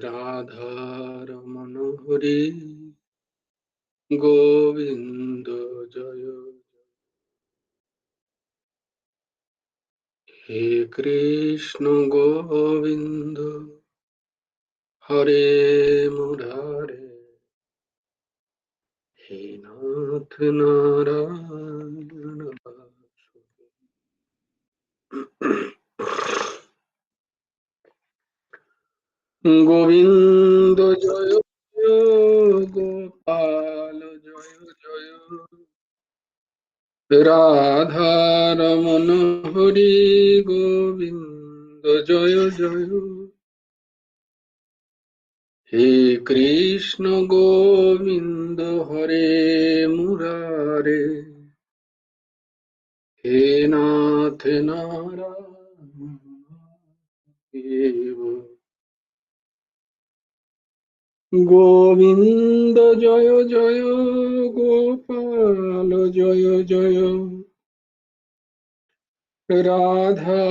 রাধারমণ হরি গোবিন্দ জয়। হে কৃষ্ণ গোবিন্দ হরে মুরারে, হে নাথ নারায়ণ বাসুদেব। গোবিন্দ জয় জয়, গোপাল জয় জয়, রাধারমণ হরি গোবিন্দ জয় জয়। হে কৃষ্ণ গোবিন্দ হরে মুরারে, হে নাথ নারায়ণ দেব। গোবিন্দ জয় জয়, গোপাল জয় জয়, রাধা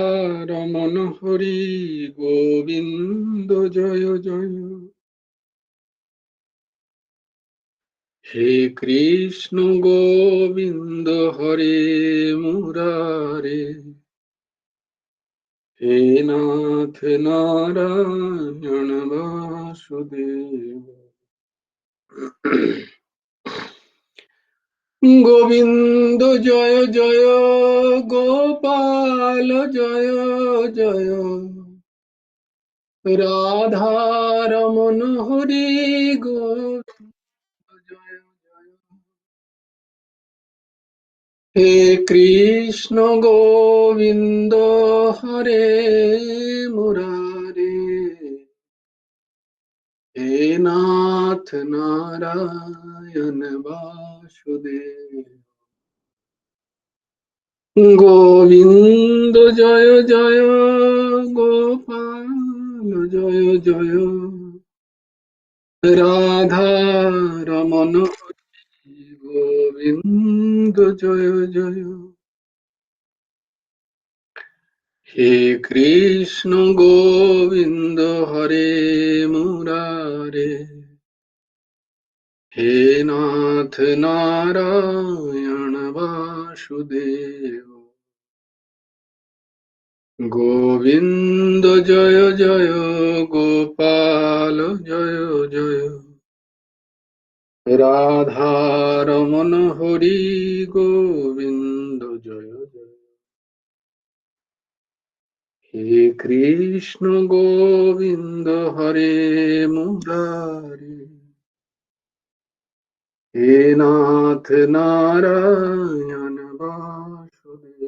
রমণ হরি গোবিন্দ জয় জয়। হে কৃষ্ণ গোবিন্দ হরে মুরারে, হে নাথ নারায়ণ বাসুদেব। গোবিন্দ জয় জয়, গোপাল জয় জয়, রাধা রমণ হরি গোবিন্দ জয় জয়। হে কৃষ্ণ গোবিন্দ হরে মুরারে, হে নাথ নারায়ণ বাসুদেব। গোবিন্দ জয় জয়, গোপাল জয় জয়, রাধা রমণ হরি গোবিন্দ জয় জয়। হে কৃষ্ণ গোবিন্দ হরে মুরারে, হে নাথ নারায়ণ বাসুদেব। গোবিন্দ জয় জয়, গোপাল জয় জয়, রাধা রমণ হরি গোবিন্দ জয় জয়। হে কৃষ্ণ গোবিন্দ হরে মুরারে, হে নাথ নারায়ণ বাসুদেব।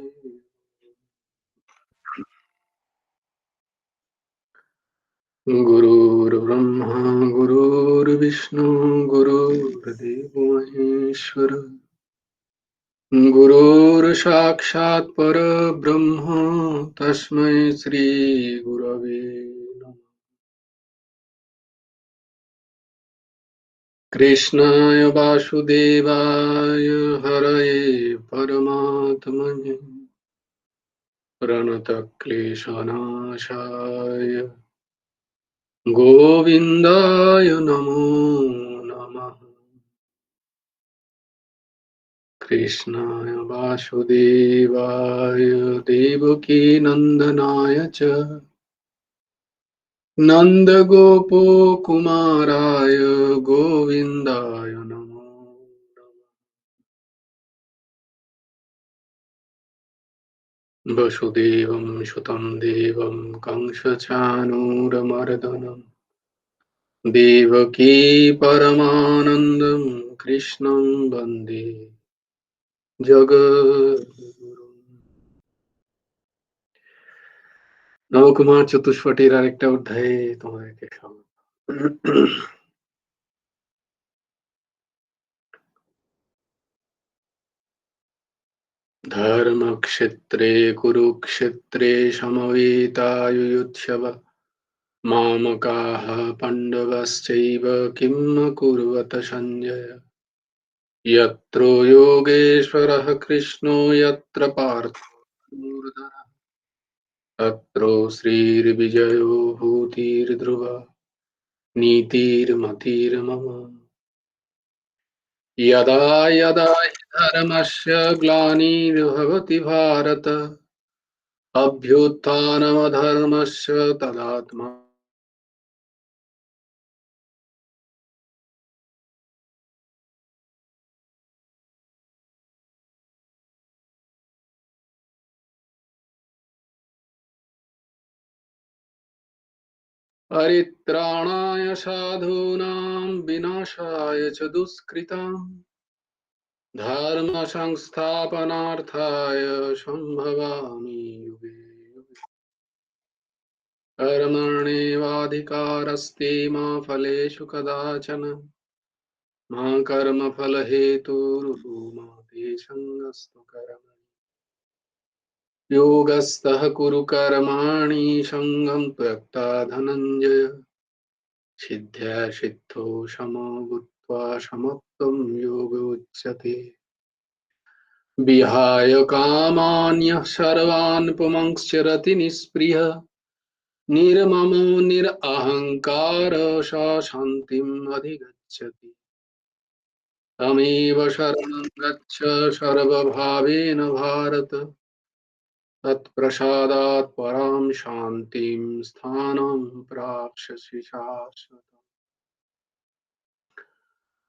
গুরুর্ব্রহ্মা গুরুর্বিষ্ণু গুরুর্দেব মহেশ্বর, গুরুর সাক্ষাৎ পরব্রহ্ম তস্मै শ্রী গুরবে নমঃ। কৃষ্ণায় বাসুদেবায় হরয়ে পরমাত্মনে, প্রণতক্লেশনাশায় গোবিন্দায় নমো নমঃ। কৃষ্ণায় বাসুদেবায় দেবকী নন্দনায় চ নন্দগোপকুমারায় গোবিন্দায় নমো নমঃ। বসুদেবং সুতং দেবং কংসচাণূরমর্দনম, দেবকী পরমানন্দম কৃষ্ণং বন্দে জগদ্গুরুম। নবকুমার চতুষ্পটির আরেকটা অধ্যায়ে তোমাদেরকে স্বাগত। ধর্মক্ষেত্রে কুরুক্ষেত্রে সমবেতাयुयुत्सव, मामकाः पाण्डवश्चैव किं कुर्वत सञ्जय। यत्र योगेश्वरः कृष्णो यत्र पार्थो धनुर्धरः, तत्र श्रीर्विजयो भूतिर्ध्रुवः। नीतिर्मतिर्मम यदा यदा हि धर्मस्य ग्लानिर्भवति भारत अभ्युत्थानमधर्मस्य तदात्मा परित्राणाय साधूनां विनाशाय च दुष्कृताम् धर्म संस्थापनार्थाय संभवामि युगे युगे। कर्मण्येवाधिकारस्ते मा फलेषु कदाचन मा कर्मफलहेतुर्भूः मा ते सङ्गस्तु कर्मणि योगस्थः कुरु कर्माणि सङ्गं त्यक्त्वा धनञ्जय सिद्ध्या सिद्धौ समो भूत्वा समत्वं योग उच्यते विहाय कामान्यः सर्वान् पुमंश्चरति निःस्पृहः निर्ममो निरहङ्कार स शान्तिम् अधिगच्छति तमेव शरणं गच्छ सर्वभावेन भारत तत्प्रसादात् परां शान्तिं स्थानं प्राप्स्यसि शाश्वतम्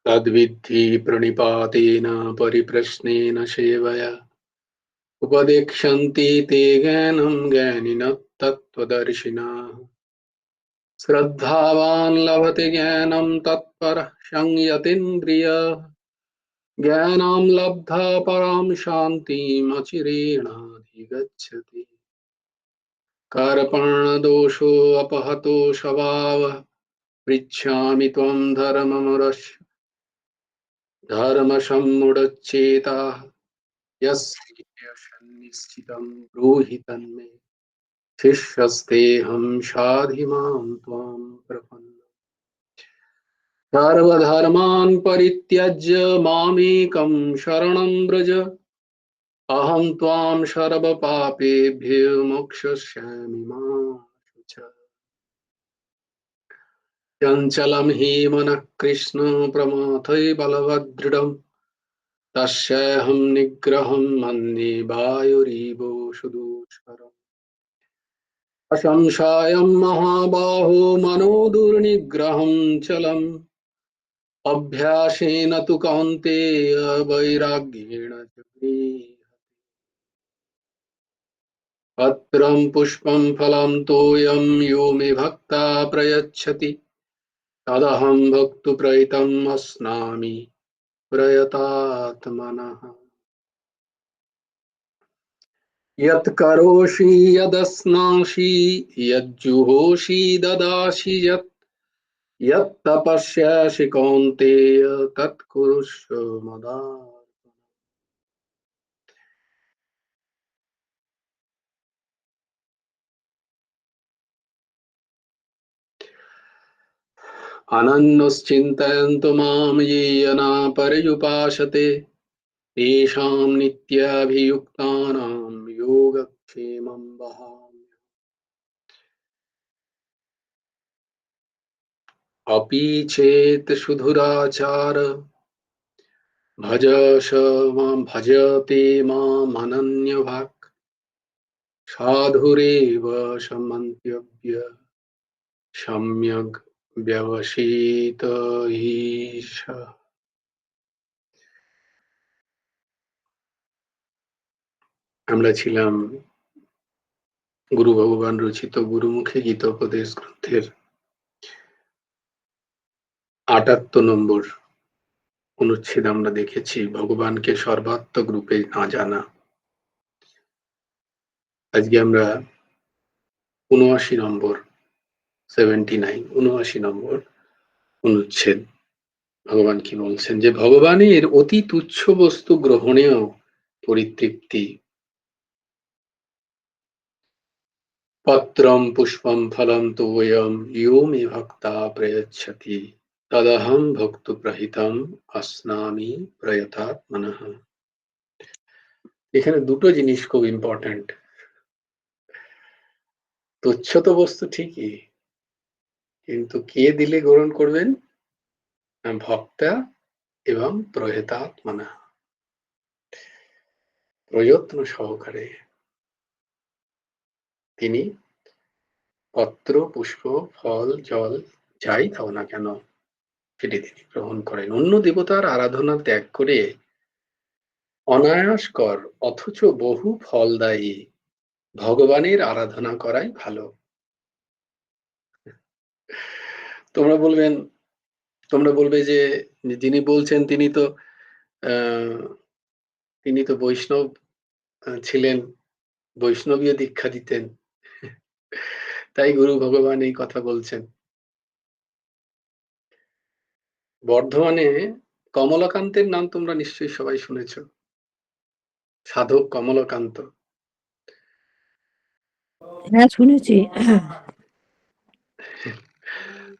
तद्विद्धि प्रणिपातेन परिप्रश्नेन सेवया उपदेक्षन्ति ते ज्ञानं ज्ञानिनः तत्त्वदर्शिनः श्रद्धावान् लभते ज्ञानं तत्परः संयतीन्द्रियः ज्ञानं लब्धा परां शान्तिमचिरेणाधिगच्छति कर्पणदोषोऽपहतो स्वभावः पृच्छामि त्वं धर्मसम्मुढचेताः यस्येषन्निश्चितं ब्रूहि तन्मे शिष्यस्तेऽहं शाधि मां त्वां प्रपन्नम् सर्वधर्मान् परित्यज्य मामेकं शरणं व्रज अहं त्वां सर्वपापेभ्यो मोक्षयिष्यामि मा शुचः चञ्चलं हि मनः कृष्ण प्रमाथै बलवदृढम् तस्याहं निग्रहं मन्ये वायुरिव सुदुष्करम् असंशयं महाबाहो मनो दुर्निग्रहं चलम् अभ्यासेन तु कौन्तेय वैराग्येण च गृह्यते पत्रं पुष्पं फलं तोयं यो मे भक्ता प्रयच्छति तदहं भक्तुप्रयतम् अस्नामि प्रयतात्मनः यत् करोषि यदश्नासि यज्जुहोषि ददासि यत् यत् तपस्यासि कौन्तेय तत् कुरुष्व मदार्पणम् अनन्यश्चिन्तयन्तु मां ये अनापर्युपासते तेषां नित्याभियुक्तानां योगक्षेमं वहाम्यहम् अपि चेत् सुधुराचार भजश मां भजते मामनन्यभाक् साधुरेव समन्त्यव्य सम्यग् ব্যবসিত ঈশা। আমরা ছিলাম গুরু ভগবান রচিত গুরুমুখে গীতোপদেশ গ্রন্থের ৭৮ নম্বর অনুচ্ছেদ আমরা দেখেছি ভগবানকে সর্বাত্মক রূপে না জানা। আজকে আমরা ৭৯ নম্বর ৭৯ নম্বর অনুচ্ছেদ ভগবান কি বলছেন যে ভগবানের অতি তুচ্ছ বস্তু গ্রহণেও পরিতৃপ্তি পত্রম পুষ্পম ফলম তোয়ম ইয়ো মে ভক্তা প্রয়চ্ছতি তদহং ভক্ত প্রহিতম আসনামি প্রয়তাত্মনঃ। এখানে দুটো জিনিস খুব ইম্পর্টেন্ট। তুচ্ছ তো বস্তু ঠিকই, কিন্তু কে দিলে গ্রহণ করবেন? ভক্তা এবং প্রহেতাত্মনা, প্রযত্ন সহকারে তিনি পত্র, পুষ্প, ফল, জল যাই দাও না কেন সেটি তিনি গ্রহণ করেন। অন্য দেবতার আরাধনা ত্যাগ করে অনায়াসকর অথচ বহু ফলদায়ী ভগবানের আরাধনা করাই ভালো। তোমরা বলবেন তোমরা বলবে যে যিনি বলছেন আহ, তিনি তো বৈষ্ণব ছিলেন, বৈষ্ণবীয় দীক্ষা দিতেন, তাই গুরু ভগবান এই কথা বলছেন। বর্ধমানে কমলাকান্তের নাম তোমরা নিশ্চয়ই সবাই শুনেছ, সাধক কমলাকান্ত। হ্যাঁ, শুনেছি।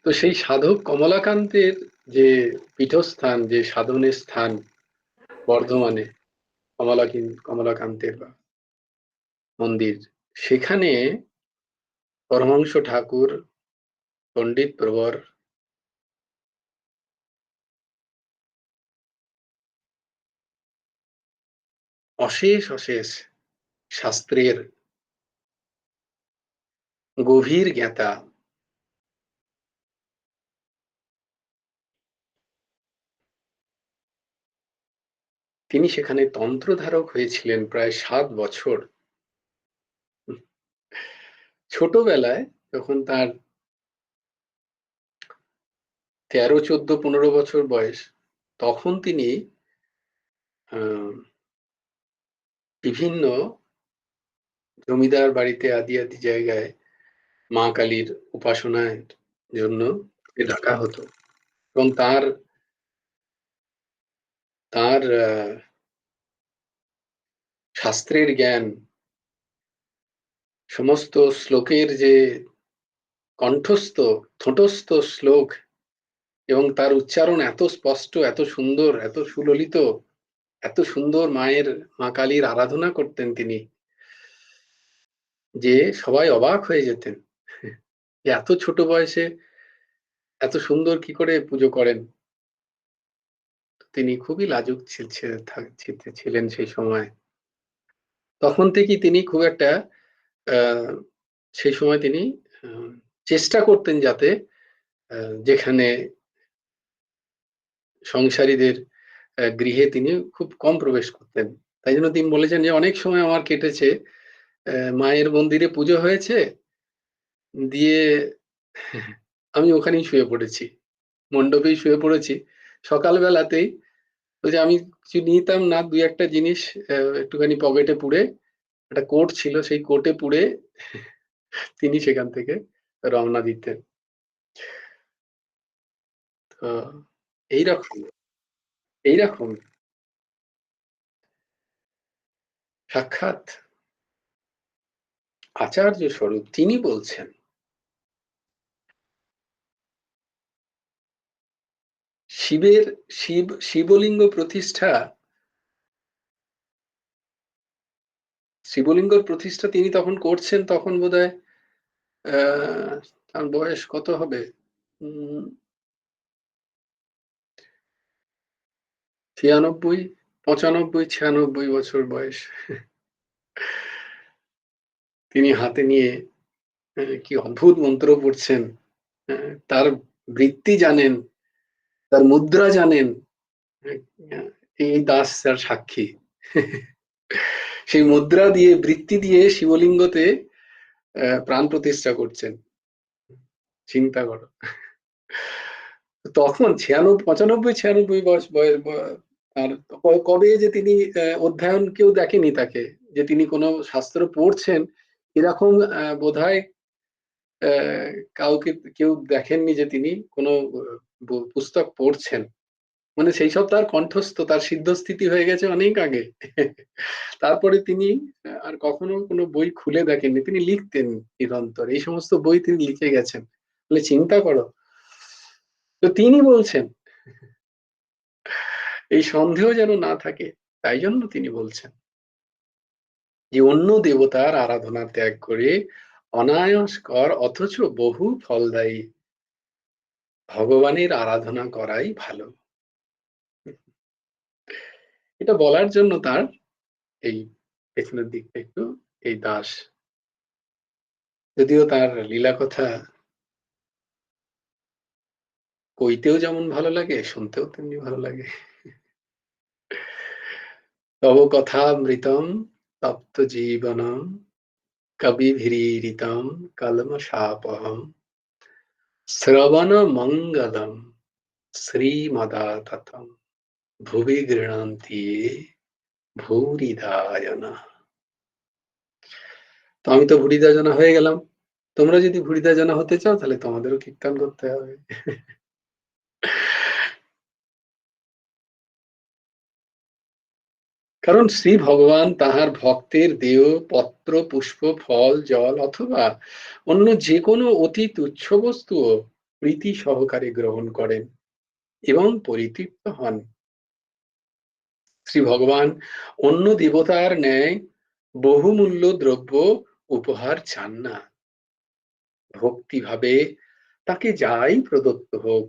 তো সেই সাধক কমলাকান্তের যে পীঠস্থান, যে সাধনের স্থান বর্ধমানে, কমলাকান্তের মন্দির, সেখানে পরমহংস ঠাকুর, পণ্ডিত প্রবর অশেষ অশেষ শাস্ত্রের গভীর জ্ঞাতা, তিনি সেখানে তন্ত্রধারক হয়েছিলেন প্রায় 7 বছর। ছোটবেলায় যখন তার 13, 14, 15 বছর বয়স, তখন তিনি বিভিন্ন জমিদার বাড়িতে আদি আদি জায়গায় মা কালীর উপাসনার জন্য ডাকা হতো, এবং তার তার শাস্ত্রের জ্ঞান, সমস্ত শ্লোকের যে কণ্ঠস্থ ঠোঁটস্থ শ্লোক, এবং তার উচ্চারণ এত স্পষ্ট, এত সুন্দর, এত সুললিত, এত সুন্দর মা কালীর আরাধনা করতেন তিনি, যে সবাই অবাক হয়ে যেতেন এত ছোট বয়সে এত সুন্দর কি করে পুজো করেন। তিনি খুবই লাজুক ছিলেন সেই সময়। তখন থেকেই তিনি খুব একটা সেই সময় তিনি চেষ্টা করতেন যাতে যেখানে সংসারীদের গৃহে তিনি খুব কম প্রবেশ করতেন। তাই জন্য তিনি বলেছেন যে অনেক সময় আমার কেটেছে, মায়ের মন্দিরে পুজো হয়েছে, দিয়ে আমি ওখানেই শুয়ে পড়েছি, মণ্ডপেই শুয়ে পড়েছি। সকালবেলাতেই ওই যে আমি কিছু নিতাম না, দুই একটা জিনিস একটুখানি পকেটে পুরে, একটা কোট ছিল, সেই কোটে পুরে তিনি সেখান থেকে রওনা দিতেন। তো এইরকম এইরকম সাক্ষাৎ আচার্য স্বরূপ তিনি বলছেন, শিবলিঙ্গ প্রতিষ্ঠা তিনি তখন করছেন, তখন বোধহয় তার বয়স কত হবে, 96, 95, 96 বছর বয়স। তিনি হাতে নিয়ে কি অদ্ভুত মন্ত্র পড়ছেন, তার বৃত্তি জানেন, তার মুদ্রা জানেন, এই দাস তার সাক্ষী। সেই মুদ্রা দিয়ে, বৃত্তি দিয়ে শিবলিঙ্গতে প্রাণ প্রতিষ্ঠা করছেন, চিন্তা করো। তখন 95, 96 বয়স আর কবে যে তিনি অধ্যয়ন, কেউ দেখেনি তাকে যে তিনি কোনো শাস্ত্র পড়ছেন, এরকম বোধহয় কাউকে কেউ দেখেননি যে তিনি কোনো পুস্তক পড়ছেন। মানে সেই সব তার কণ্ঠস্থ, তার সিদ্ধস্থিতি হয়ে গেছে অনেক আগে। তারপরে তিনি আর কখনো কোনো বই খুলে দেখেননি, তিনি লিখতেন নিরন্তর, এই সমস্ত বই তিনি লিখে গেছেন। বলে চিন্তা করো। তো তিনি বলছেন, এই সন্দেহ যেন না থাকে, তাই জন্য তিনি বলছেন যে অন্য দেবতার আরাধনা ত্যাগ করে অনায়াস কর অথচ বহু ফলদায়ী ভগবানের আরাধনা করাই ভালো। এটা বলার জন্য তার এই পেছনের দিকটা একটু এই দাস। যদিও তার লীলা কথা কইতেও যেমন ভালো লাগে, শুনতেও তেমনি ভালো লাগে। তব কথামৃতম তপ্ত জীবনম কবিভিरीडितम কলমশাপহম শ্রবণ মঙ্গলম শ্রীমদাততম ভুবি গৃণন্তি ये ভূরিধা জনাঃ। তো আমি তো ভুরিধা জনা হয়ে গেলাম। তোমরা যদি ভুরিধা জনা হতে চাও তাহলে তোমাদেরও কীর্তন করতে হবে। কারণ শ্রী ভগবান তাহার ভক্তের দেহ, পত্র, পুষ্প, ফল, জল অথবা অন্য যে কোনো অতি তুচ্ছ বস্তুও প্রীতি সহকারে গ্রহণ করেন এবং পরিতৃপ্ত হন। শ্রী ভগবান অন্য দেবতার ন্যায় বহুমূল্য দ্রব্য উপহার চান না। ভক্তিভাবে তাকে যাই প্রদত্ত হোক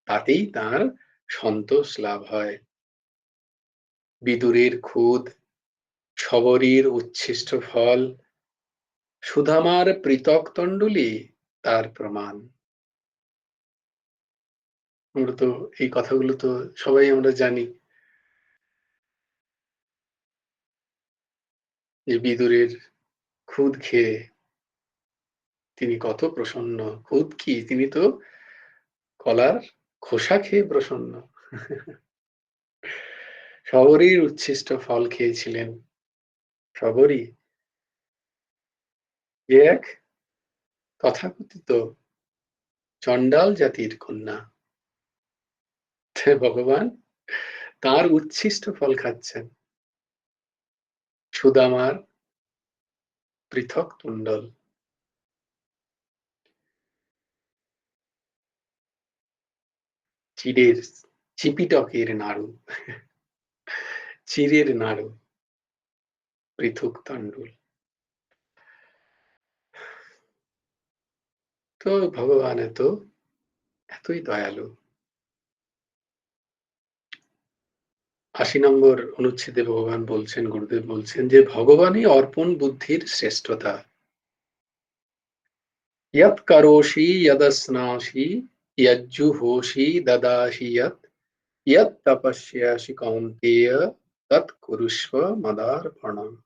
তাতেই তাঁর সন্তোষ লাভ হয়। বিদুরের খুদ, শবরীর উচ্ছিষ্ট ফল, সুদামার পৃথক তণ্ডুলি তার প্রমাণ। আমরা তো এই কথাগুলো তো সবাই আমরা জানি যে বিদুরের খুদ খেয়ে তিনি কত প্রসন্ন। খুদ কি, তিনি তো কলার খোসা খেয়ে প্রসন্ন। শবরীর উচ্ছিষ্ট ফল খেয়েছিলেন। শবরী যে এক তথাকথিত চণ্ডাল জাতির কন্যা, ভগবান তার উচ্ছিষ্ট ফল খাচ্ছেন। সুদামার পৃথক তুণ্ডল, চিড়ের চিপিটকের নাড়ু, চিড়ের নাড়ু, পৃথক তণ্ডুল। তো ভগবান এতই দয়ালু। ৮০ নম্বর অনুচ্ছেদে ভগবান বলছেন, গুরুদেব বলছেন যে ভগবানই অর্পণ বুদ্ধির শ্রেষ্ঠতা। यत् करोषि यदश्नासि यज्जुहोषि ददासि यत् यत् तपस्यासि कौन्तेय तत् कुरुष्व मदार्पणम्।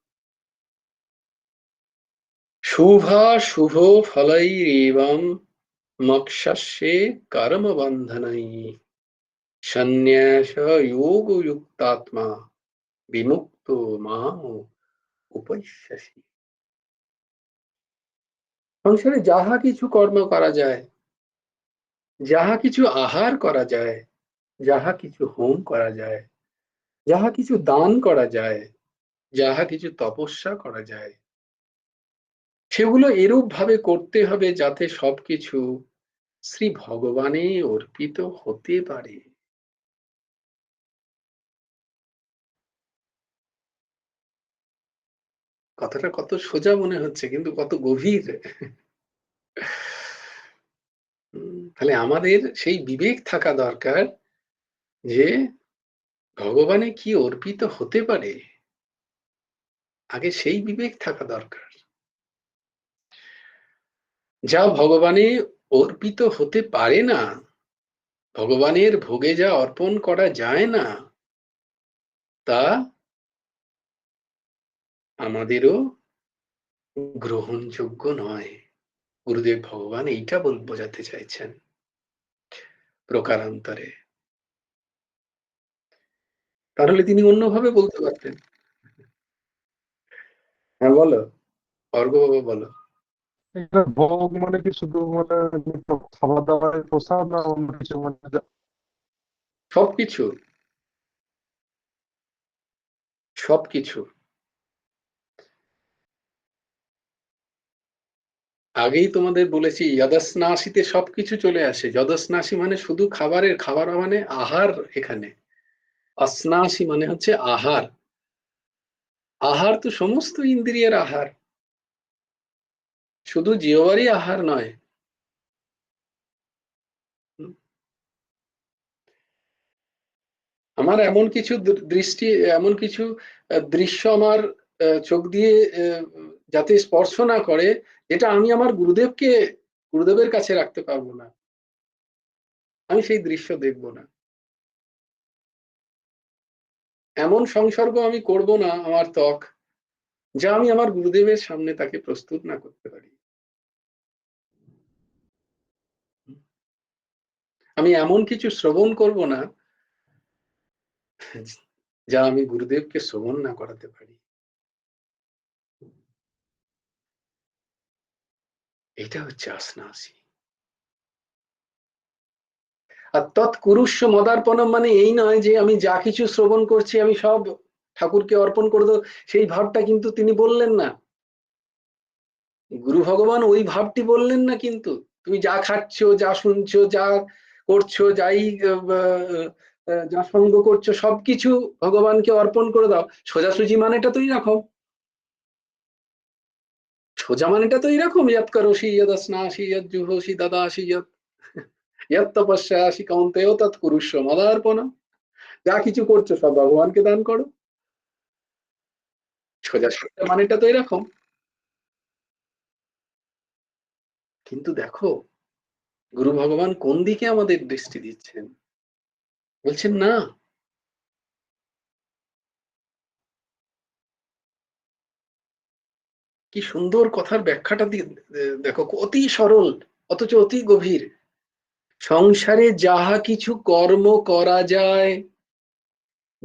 शुभाशुभ फलैरेवं मोक्षस्य कर्म बन्धनैः सन्न्यास योगयुक्तात्मा বিমুক্তো মাং উপৈষ্যসি। সংসারে যাহা কিছু কর্ম করা যায়, যাহা কিছু আহার করা যায়, যাহা কিছু হোম করা যায়, যাহা কিছু দান করা যায়, যাহা কিছু তপস্যা করা যায়, সেগুলো এরূপ ভাবে করতে হবে যাতে সবকিছু শ্রী ভগবানে অর্পিত হতে পারে। কথাটা কত সোজা মনে হচ্ছে কিন্তু কত গভীর। তাহলে আমাদের সেই বিবেক থাকা দরকার যে ভগবানে কি অর্পিত হতে পারে, আগে সেই বিবেক থাকা দরকার। যা ভগবানে অর্পিত হতে পারে না, ভগবানের ভোগে যা অর্পণ করা যায় না, তা আমাদেরও গ্রহণযোগ্য নয়। গুরুদেব ভগবান এইটা বোঝাতে চাইছেন প্রকারান্তরে। তাহলে তিনি অন্যভাবে বলতে পারতেন। হ্যাঁ বলো, অর্ঘ্য বাবা বলো। এটা ভোগ মানে কি শুধু মানে খাবার দাবারের প্রসাদ, না অন্য কিছু মানে সবকিছু, সবকিছু। আগেই তোমাদের বলেছি যদস্নাসিতে সবকিছু চলে আসে। যদস্নাসি মানে শুধু খাবারের, খাবার মানে আহার। এখানে অস্নাসি মানে হচ্ছে আহার। আহার তো সমস্ত ইন্দ্রিয়ের আহার, শুধু জিহ্বারই আহার নয়। আমার এমন কিছু দৃষ্টি, এমন কিছু দৃশ্য আমার চোখ দিয়ে যাতে স্পর্শ না করে, যেটা আমি আমার গুরুদেবের কাছে রাখতে পারবো না। আমি সেই দৃশ্য দেখব না। এমন সংসর্গ আমি করব না আমার ত্বক, যা আমি আমার গুরুদেবের সামনে তাকে প্রস্তুত না করতে পারি। আমি এমন কিছু শ্রবণ করব না, যা আমি গুরুদেবকে শ্রবণ না করাতে পারি। এটা হচ্ছে আসনাসি। আর তৎকুরুষ্ব মদার্পণম মানে এই নয় যে আমি যা কিছু শ্রবণ করছি আমি সব ঠাকুরকে অর্পণ করে দেবো, সেই ভাবটা কিন্তু তিনি বললেন না। গুরু ভগবান ওই ভাবটি বললেন না কিন্তু। তুমি যা খাচ্ছ, যা শুনছো, যা করছো, যাই যা সঙ্গ করছো, সবকিছু ভগবানকে অর্পণ করে দাও। সোজাসুজি মানেটা তো এরকম। সোজা মানেটা তো এরকম, ইয়াত করোষি ইয়াদ স্নাসি ইয়াদ জুহোষি দাদাসি ইয়াত তপস্যাসি কাউন্তেয় তৎ কুরুষ্ব মদার্পণম। যা কিছু করছো সব ভগবানকে দান করো। সোজা সাপটা মানেটা তো এরকম। কিন্তু দেখো গুরু ভগবান কোন দিকে আমাদের দৃষ্টি দিচ্ছেন, বলছেন না, কি সুন্দর কথার ব্যাখ্যাটা দিয়ে দেখো, অতি সরল অথচ অতি গভীর। সংসারে যাহা কিছু কর্ম করা যায়,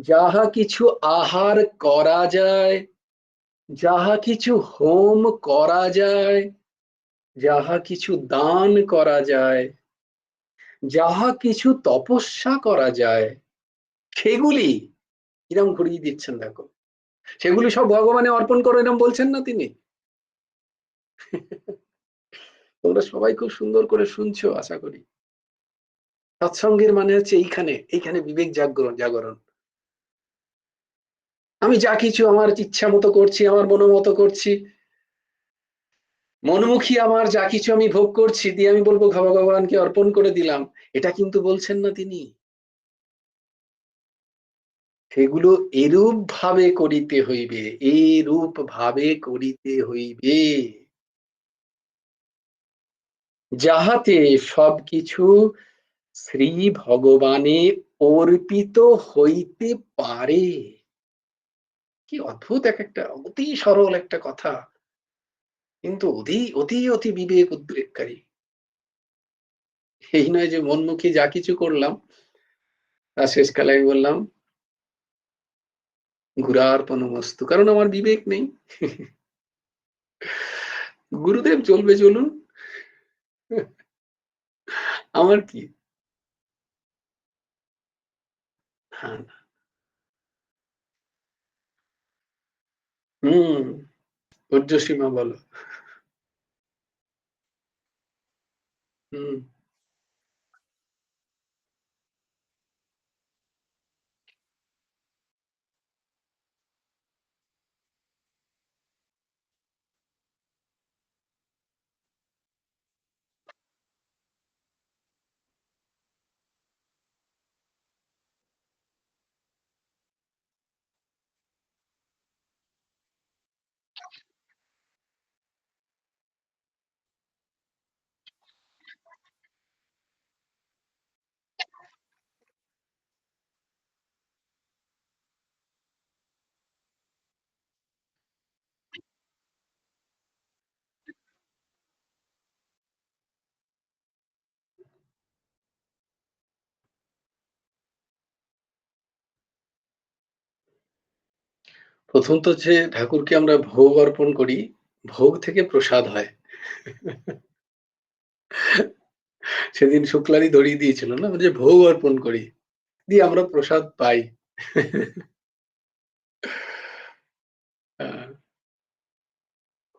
যাহা কিছু আহার করা যায়, যাহা কিছু হোম করা যায়, যাহা কিছু দান করা যায়, যাহা কিছু তপস্যা করা যায়, সেগুলি কিরম ঘুরিয়ে দিচ্ছেন দেখো, সেগুলি সব ভগবানে অর্পণ করো, এরকম বলছেন না তিনি? তোমরা সবাই খুব সুন্দর করে শুনছো আশা করি। সৎসঙ্গের মানে হচ্ছে এইখানে, এইখানে বিবেক জাগরণ। আমি যা কিছু আমার ইচ্ছা মতো করছি, আমার মনোমতো করছি, মনমুখী আমার যা কিছু আমি ভোগ করছি, দিয়ে আমি বলবো ভগবানকে অর্পণ করে দিলাম, এটা কিন্তু বলছেন না তিনি। সেগুলো এরূপ ভাবে করিতে হইবে, এরূপ ভাবে করিতে হইবে, যাহাতে সবকিছু শ্রী ভগবানে অর্পিত হইতে পারে। কি অদ্ভুত এক একটা অতি সরল একটা কথা, কিন্তু অতি অতি অতি বিবেক উদ্রেককারী। এই নয় যে মনমুখী যা কিছু করলাম, তার শেষকালে আমি বললাম গুরার্পণমস্তু, কারণ আমার বিবেক নেই। গুরুদেব চলবে চলুন, আমার কি। হ্যাঁ, হম, ঊর্ধ্বসীমা বলো। হম, প্রথম তো যে ঠাকুরকে আমরা ভোগ অর্পণ করি, ভোগ থেকে প্রসাদ হয়। সেদিন শুক্লারি ধরিয়ে দিয়েছিল না, যে ভোগ অর্পণ করি, দিয়ে আমরা প্রসাদ পাই।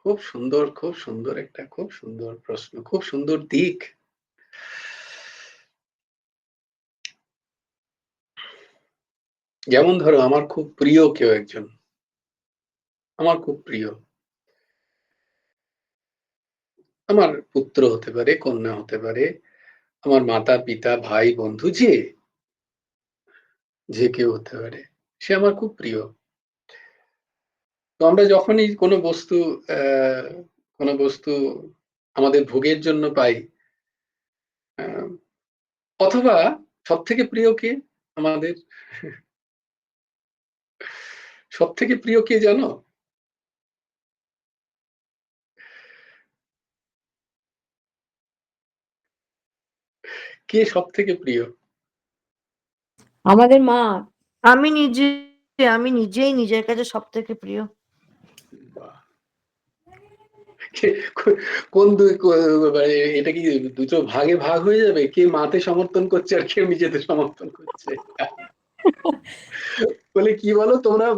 খুব সুন্দর, খুব সুন্দর একটা, খুব সুন্দর প্রশ্ন, খুব সুন্দর দিক। যেমন ধরো আমার খুব প্রিয় কেউ একজন, আমার খুব প্রিয়, আমার পুত্র হতে পারে, কন্যা হতে পারে, আমার মাতা পিতা ভাই বন্ধু, যে যে কেউ হতে পারে। সে আমার খুব প্রিয়। তো আমরা যখনই কোনো বস্তু আমাদের ভোগের জন্য পাই, আ অথবা সবথেকে প্রিয় কে আমাদের? সবথেকে প্রিয় কে জানো? কে সবথেকে প্রিয়? আমাদের মা। আমি নিজে আমি নিজেই নিজের কাছে সবথেকে প্রিয়। বাহ! কে কোন মানে এটা কি দুটো ভাগে ভাগ হয়ে যাবে? কে মাতে সমর্থন করছে আর কে নিজেতে সমর্থন করছে? বলে কি বলো তোমরা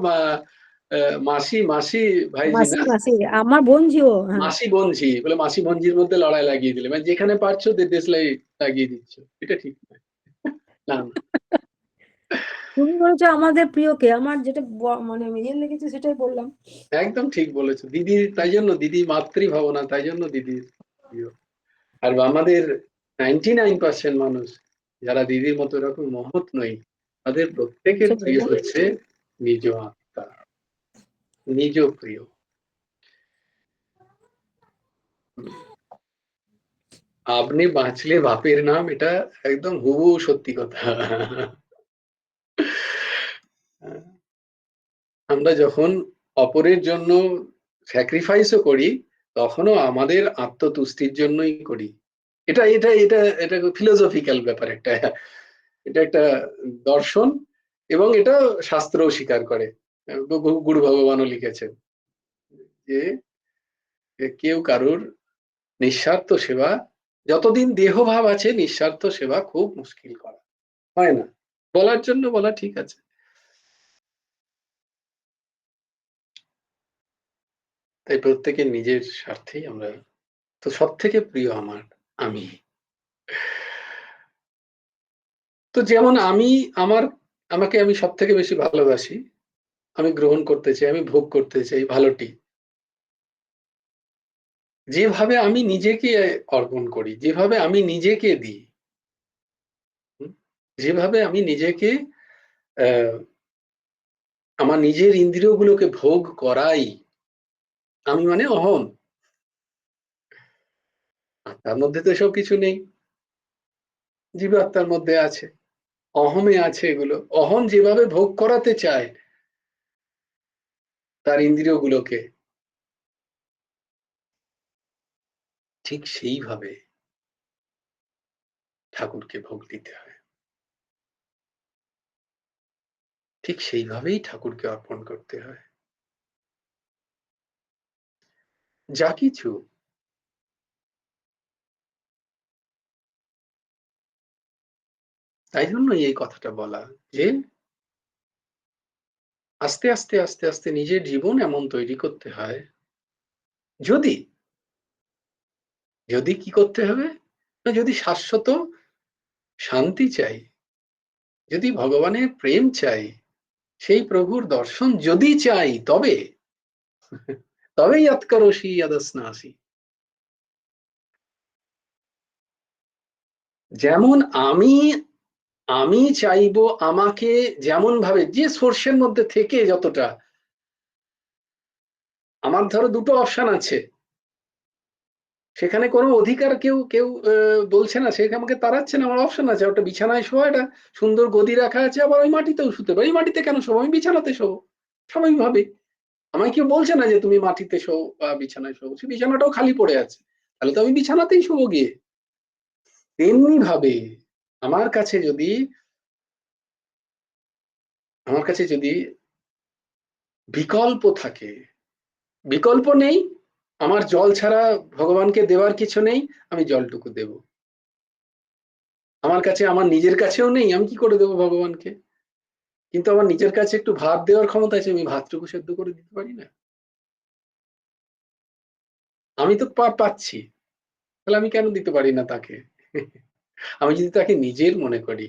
মাসি, মাসি ভাইজি মাসি না? মাসি আমার বোনঝিও। হ্যাঁ, মাসি বোনঝি। বলে মাসি বোনঝির মধ্যে লড়াই লাগিয়ে দিলে। মানে যেখানে পারছো দেশলাই লাগিয়ে দিচ্ছ। এটা ঠিক নয়। না, না। তুমি বলেছো আমাদের প্রিয় কে, আমার যেটা মানে ইয়ে লেগেছে সেটাই বললাম। একদম ঠিক বলেছো। দিদি তাই জন্য দিদি মাতৃভাবনা, তাই জন্য দিদির প্রিয়। আর আমাদের 99% মানুষ যারা দিদির মতো এরকম মহৎ নই, তাদের প্রত্যেকের আচ্ছা, প্রিয় বলো। হচ্ছে নিজ আত্মা, নিজ প্রিয়। হুম। আপনি বাঁচলে বাপের নাম, এটা একদম হুবহু সত্যি কথা। আমরা যখন অপরের জন্য স্যাক্রিফাইসও করি, তখনও আমাদের আত্মতুষ্টির জন্যই করি। এটা এটা এটা এটা ফিলোসফিক্যাল ব্যাপার একটা। এটা একটা দর্শন এবং এটা শাস্ত্রও স্বীকার করে। গুরু ভগবানও লিখেছেন যে কেউ কারুর নিঃস্বার্থ সেবা, যতদিন দেহভাব আছে নিঃস্বার্থ সেবা খুব মুশকিল করা হয় না। বলার জন্য বলা ঠিক আছে। তাই প্রত্যেকের নিজের স্বার্থেই আমরা, তো সবথেকে প্রিয় আমার আমি। তো যেমন আমি আমার আমাকে আমি সবথেকে বেশি ভালোবাসি। আমি গ্রহণ করতে চাই, আমি ভোগ করতে চাই ভালোটি। যেভাবে আমি নিজেকে অর্পণ করি, যেভাবে আমি নিজেকে দিই, হুম? যেভাবে আমি নিজেকে অ্যা আমার নিজের ইন্দ্রিয়গুলোকে ভোগ করাই, আমি মানে অহং। আত্মার মধ্যে তো এসব কিছু নেই। জীবাত্মার মধ্যে আছে। অহমে আছে এগুলো। অহং যেভাবে ভোগ করাতে চায় তার ইন্দ্রিয়গুলোকে, ঠিক সেইভাবে ঠাকুরকে ভোগ দিতে হয়। ঠিক সেইভাবেই ঠাকুরকে অর্পণ করতে হয়। যা কিছু, তাই জন্যই এই কথাটা বলা যে আস্তে, আস্তে, আস্তে, আস্তে নিজের জীবন এমন তৈরি করতে হয়, যদি, যদি কি করতে হবে? না, যদি শাশ্বত শান্তি চাই, যদি ভগবানের প্রেম চাই, সেই প্রভুর দর্শন যদি চাই, তবে তবেই যৎকরোষি যদশ্নাসি। যেমন আমি আমি চাইবো আমাকে যেমন ভাবে যে সোর্সের মধ্যে থেকে যতটা, আমার ধরো দুটো অপশন আছে, সেখানে কোনো অধিকার কেউ কেউ বলছে না, সে আমাকে তাড়াচ্ছে না, আমার অপশন আছে, ওটা বিছানায় শোয়া, একটা সুন্দর গদি রাখা আছে, আবার ওই মাটিতেও শুতে পারি। মাটিতে কেন শোবো? আমি বিছানাতে শোবো স্বাভাবিকভাবে। আমায় কেউ বলছে না যে তুমি মাটিতে শো বা বিছানায় শো, সে বিছানাটাও খালি পড়ে আছে, তাহলে তো আমি বিছানাতেই শোবো গিয়ে। তেমনি ভাবে আমার কাছে যদি আমার কাছে যদি বিকল্প থাকে, বিকল্প নেই, আমার জল ছাড়া ভগবানকে দেওয়ার কিছু নেই, আমি জলটুকু দেব। আমার কাছে আমার নিজের কাছেও নেই, আমি কি করে দেবো ভগবানকে? কিন্তু আমার নিজের কাছে একটু ভাত দেওয়ার ক্ষমতা আছে, আমি ভাতটুকু সেদ্ধ করে দিতে পারি না? আমি তো পাচ্ছি, তাহলে আমি কেন দিতে পারি না তাকে? আমি যদি তাকে নিজের মনে করি,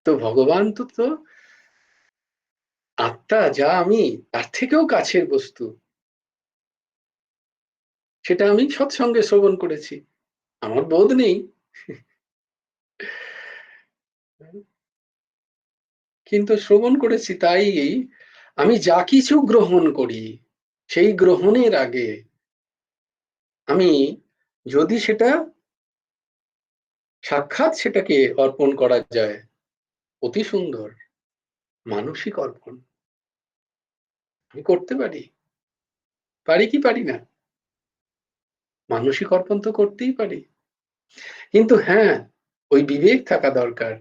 তো ভগবান তো আত্মা, যা আমি তার থেকেও কাছের বস্তু, সেটা আমি সৎসঙ্গে শ্রবণ করেছি। আমার বোধ নেই। কিন্তু শ্রবণ করেছি তাই আমি যা কিছু গ্রহণ করি সেই গ্রহণের আগে আমি যদি সেটা সাক্ষাৎ সেটাকে অর্পণ করা যায়, অতি সুন্দর মানসিক অর্পণ আমি করতে পারি। পারি কি পারি না? মানসিক অর্পণ তো করতেই পারি। কিন্তু হ্যাঁ, ওই বিবেক থাকা দরকার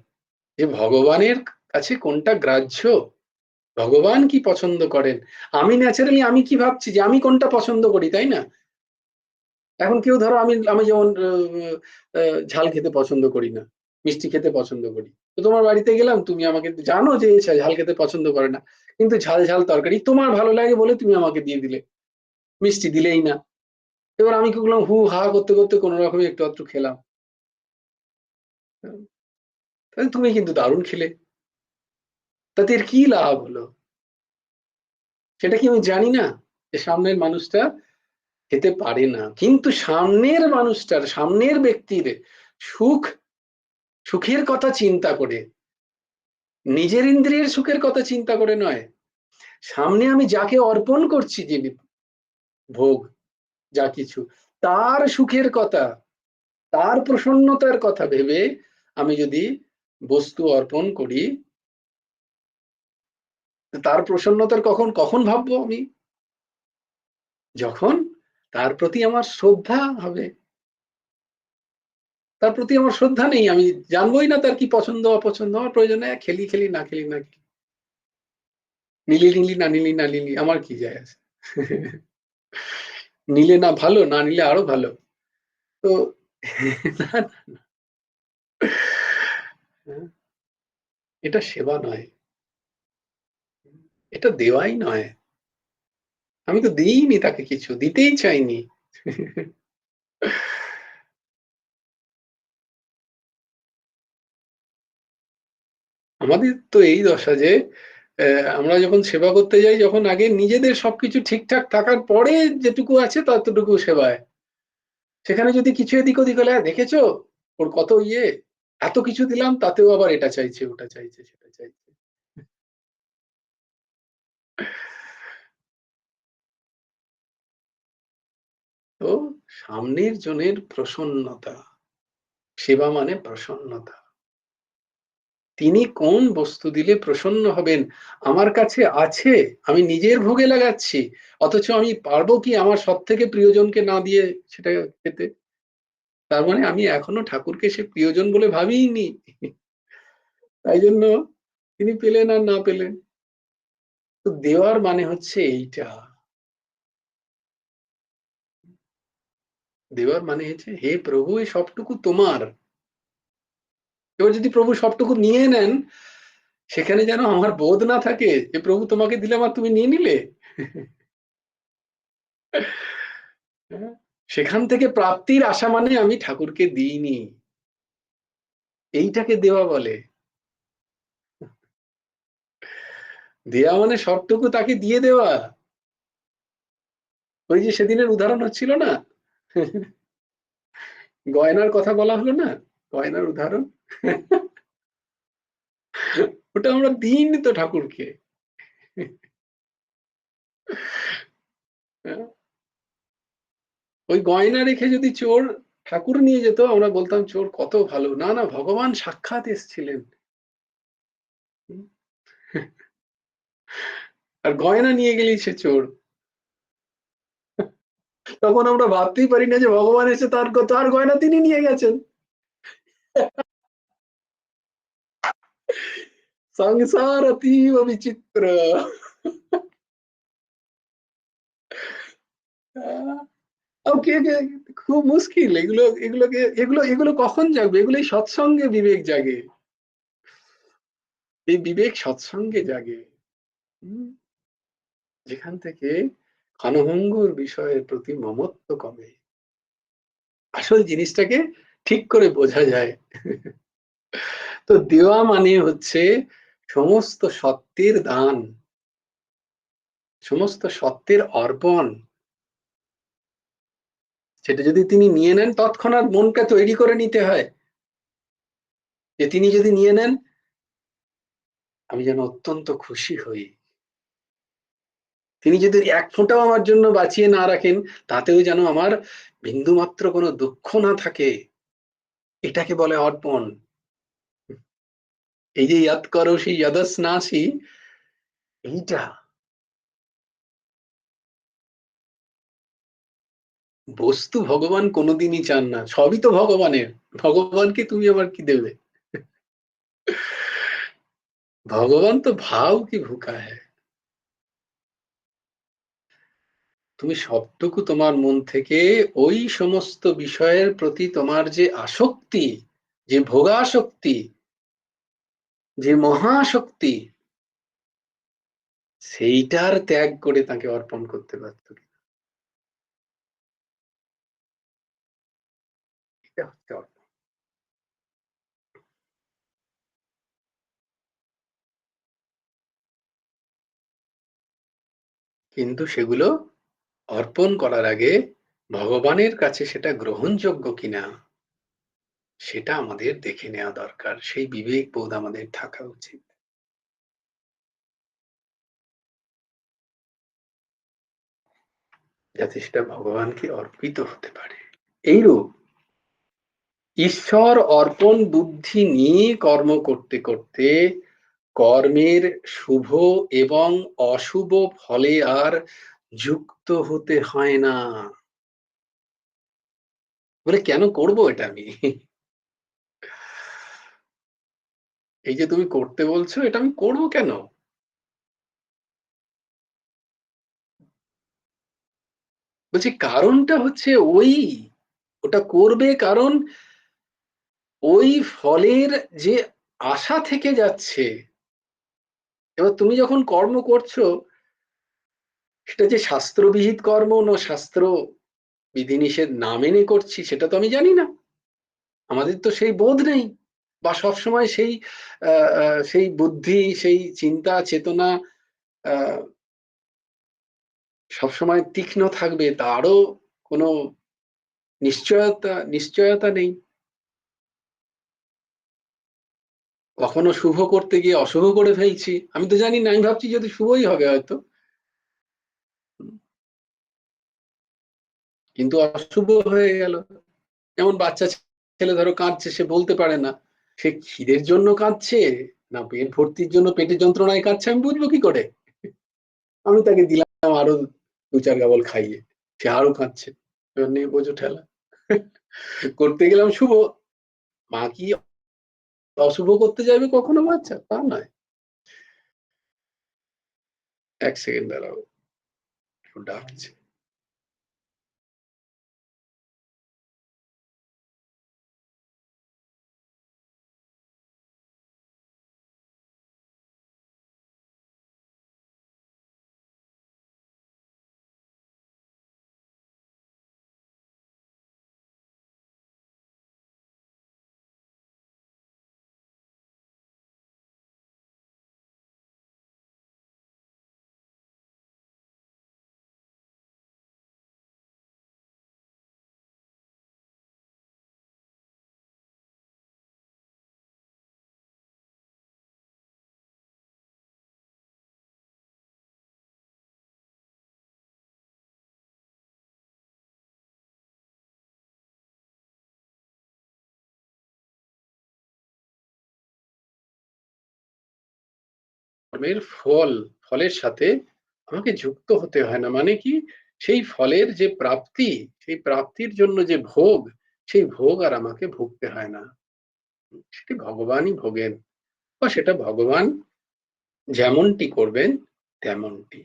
যে ভগবানের কাছে কোনটা গ্রাহ্য, ভগবান কি পছন্দ করেন। আমি ন্যাচারালি আমি কি ভাবছি যে আমি কোনটা পছন্দ করি, তাই না? এখন কেউ ধরো আমি আমি যেমন ঝাল খেতে পছন্দ করি না, মিষ্টি খেতে পছন্দ করি। তো তোমার বাড়িতে গেলাম, তুমি আমাকে জানো যে ঝাল খেতে পছন্দ করে না, কিন্তু ঝাল ঝাল তরকারি তোমার ভালো লাগে বলে তুমি আমাকে দিয়ে দিলে, মিষ্টি দিলেই না। এবার আমি কি করলাম, হু হা করতে করতে কোনো রকমে একটু আধটু খেলাম। তাহলে তুমি কিন্তু দারুণ খেলে, তাতে এর কি লাভ হলো? সেটা কি আমি জানি না যে সামনের মানুষটা খেতে পারে না, কিন্তু সামনের মানুষটার, সামনের ব্যক্তির সুখ, সুখের কথা চিন্তা করে, নিজের ইন্দ্রিয়ের সুখের কথা চিন্তা করে নয়, সামনে আমি যাকে অর্পণ করছি যে ভোগ যা কিছু, তার সুখের কথা, তার প্রসন্নতার কথা ভেবে আমি যদি বস্তু অর্পণ করি, তার প্রসন্নতার কখন কখন ভাববো আমি? যখন তার প্রতি আমার শ্রদ্ধা হবে। তার প্রতি আমার শ্রদ্ধা নেই, আমি জানবোই না তার কি পছন্দ অপছন্দ, আমার প্রয়োজন নেই, খেলি খেলি না খেলি না খেলি, নিলি নিলি না নিলি না নিলি আমার কি যায় আছে। নিলে না ভালো, না নিলে আরো ভালো। তো না, না, এটা সেবা নয়, এটা দেওয়াই নয়। আমি তো দিইনি তাকে, কিছু দিতেই চাইনি। আমাদের তো এই দশা যে আমরা যখন সেবা করতে যাই, যখন আগে নিজেদের সবকিছু ঠিকঠাক থাকার পরে যেটুকু আছে ততটুকু সেবায়, সেখানে যদি কিছু এদিক ওদিক হলে, দেখেছো ওর কত ইয়ে, এত কিছু দিলাম তাতেও আবার এটা চাইছে ওটা চাইছে সেটা চাইছে। তো সামনের জনের প্রসন্নতা, সেবা মানে প্রসন্নতা। তিনি কোন বস্তু দিলে প্রসন্ন হবেন, আমার কাছে আছে, আমি নিজের ভোগে লাগাচ্ছি, অথচ আমি পারবো কি আমার সব থেকে প্রিয়জনকে না দিয়ে সেটা খেতে? তার মানে আমি এখনো ঠাকুরকে সে প্রিয়জন বলে ভাবিনি। তাই জন্য তিনি পেলেন আর না পেলেন। তো দেওয়ার মানে হচ্ছে এইটা, দেওয়ার মানে হচ্ছে হে প্রভু এই সবটুকু তোমার। এবার যদি প্রভু সবটুকু নিয়ে নেন, সেখানে যেন আমার বোধ না থাকে যে প্রভু তোমাকে দিলাম আর তুমি নিয়ে নিলে। সেখান থেকে প্রাপ্তির আশা মানে আমি ঠাকুরকে দিইনি, এইটাকে দেওয়া বলে। দেওয়া মানে সবটুকু তাকে দিয়ে দেওয়া। ওই যে সেদিনের উদাহরণ হচ্ছিল না, গয়নার কথা বলা হলো না, গয়নার উদাহরণ, ওটা আমরা দিইনি তো ঠাকুরকে। ওই গয়না রেখে যদি চোর ঠাকুর নিয়ে যেত, আমরা বলতাম চোর কত ভালো। না না, ভগবান সাক্ষাৎ এসেছিলেন, আর গয়না নিয়ে গেলেই সে চোর। তখন আমরা ভাবতেই পারি না যে ভগবান এসে তার গয়না তিনি নিয়ে গেছেন। সংসার অতীব বিচিত্র। ওকে, খুব মুশকিল এগুলো, এগুলো কখন জাগবে? এগুলো এই সৎসঙ্গে বিবেক জাগে, এই বিবেক সৎসঙ্গে জাগে। যেখান থেকে ক্ষণভঙ্গুর বিষয়ের প্রতি মমত্ব কমে, আসল জিনিসটাকে ঠিক করে বোঝা যায়। তো দেওয়া মানে হচ্ছে সমস্ত সত্যের দান, সমস্ত সত্যের অর্পণ। সেটা যদি তিনি নিয়ে নেন, তৎক্ষণাৎ মনকে তৈরি করে নিতে হয় যে তিনি যদি নিয়ে নেন, আমি যেন অত্যন্ত খুশি হই। তিনি যদি এক ফোঁটাও আমার জন্য বাঁচিয়ে না রাখেন, তাতেও যেন আমার বিন্দুমাত্র কোনো দুঃখ না থাকে। এটাকে বলে অর্পণ। এই যে ইয়াত করোষি যদস্নাসি, এইটা বস্তু ভগবান কোনোদিনই চান না, সবই তো ভগবানের। ভগবানকে তুমি আবার কি দেবে? ভগবান তো ভাও কি ভুকা হ্যায়। তুমি সবটুকু তোমার মন থেকে ওই সমস্ত বিষয়ের প্রতি তোমার যে আসক্তি, যে ভোগাসক্তি, যে মহাশক্তি, সেইটার ত্যাগ করে তাকে অর্পণ করতে পারত কিনা, এটা হচ্ছে অর্পণ। কিন্তু সেগুলো অর্পণ করার আগে ভগবানের কাছে সেটা গ্রহণযোগ্য কিনা সেটা আমাদের দেখে নেওয়া দরকার। সেই বিবেক বোধ আমাদের থাকা উচিত, যাতে সেটা ভগবানকে অর্পিত হতে পারে। এইরূপ ঈশ্বর অর্পণ বুদ্ধি নিয়ে কর্ম করতে করতে কর্মের শুভ এবং অশুভ ফলে আর যুক্ত হতে হয় না। বলে কেন করব এটা আমি? এই যে তুমি করতে বলছো, এটা আমি করব কেন? বলছি কারণটা হচ্ছে ওটা করবে কারণ ওই ফলের যে আশা থেকে যাচ্ছে। এবার তুমি যখন কর্ম করছো, সেটা যে শাস্ত্রবিহিত কর্ম না শাস্ত্র বিধিনিষেধ না মেনে করছি, সেটা তো আমি জানি না। আমাদের তো সেই বোধ নেই, বা সবসময় সেই বুদ্ধি, সেই চিন্তা চেতনা সবসময় তীক্ষ্ণ থাকবে তারও কোনো নিশ্চয়তা নেই। কখনো শুভ করতে গিয়ে অশুভ করে ফেলছি, আমি তো জানি না, আমি ভাবছি যদি শুভই হবে হয়তো, কিন্তু অশুভ হয়ে গেল। যেমন বাচ্চা ছেলে ধরো কাঁদছে, সে বলতে পারে না সে খিদের জন্য কাঁদছে না পেট ভর্তির জন্য, পেটের যন্ত্রণায় কাঁদছে, আমি বুঝবো কি করে? আমি তাকে দিলাম আরো 2-4 গাবল খাইয়ে, সে আরো কাঁদছে, এবার নিয়ে বোঝো ঠেলা। করতে গেলাম শুভ, মা কি অশুভ করতে যাবে কখনো বাচ্চা? তা নয়। 1 সেকেন্ড দাঁড়াও, একটু ডাকছে। কর্মের ফলের সাথে আমাকে যুক্ত হতে হয় না, মানে কি, সেই ফলের যে প্রাপ্তি, সেই প্রাপ্তির জন্য যে ভোগ, সেই ভোগ আর আমাকে ভুগতে হয় না। সেটি ভগবানই ভোগেন, বা সেটা ভগবান যেমনটি করবেন তেমনটি।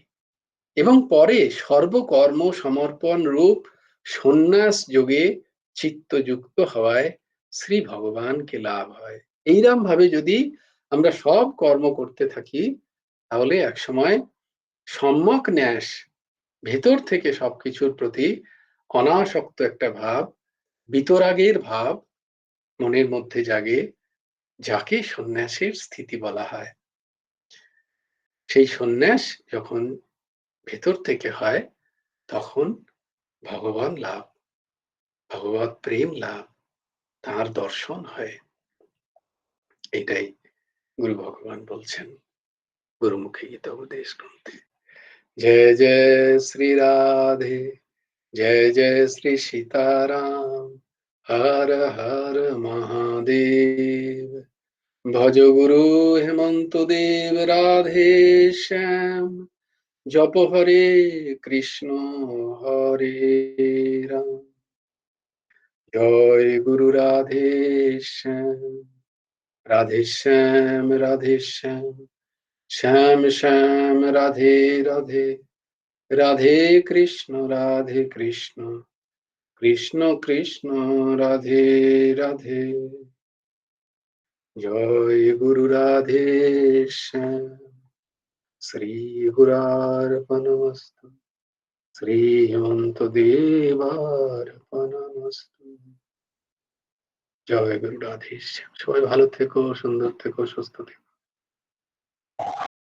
এবং পরে সর্বকর্ম সমর্পণ রূপ সন্ন্যাস যোগে চিত্তযুক্ত হওয়ায় শ্রী ভগবানকে লাভ হয়। এইরকম ভাবে যদি আমরা সব কর্ম করতে থাকি, তাহলে একসময় সম্যক ন্যাস, ভেতর থেকে সবকিছুর প্রতি অনাসক্ত একটা ভাব, বিতরাগের ভাব মনের মধ্যে জাগে, যাকে সন্ন্যাসের স্থিতি বলা হয়। সেই সন্ন্যাস যখন ভেতর থেকে হয়, তখন ভগবান লাভ, ভগবত প্রেম লাভ, তার দর্শন হয়। এটাই গুরু ভগবান বলছেন। गुरुमुखी गीतोपदेश ग्रंथे। जय जय श्री राधे, जय जय श्री सीताराम, हर हर महादेव। भज गुरु हेमंत देव राधे श्याम, जप हरे कृष्ण हरे राम। जय गुरु राधे श्याम, राधे श्याम राधे श्याम, श्याम श्याम राधे राधे, राधे कृष्ण कृष्ण कृष्ण राधे राधे। जय गुरु राधे श्याम, श्री गुरार्पणमस्तु, श्री हेमंत देवार्पणमस्तु। জয় গুরু রাধেশ্যাম। সবাই ভালো থেকো, সুন্দর থেকো, সুস্থ থেকো।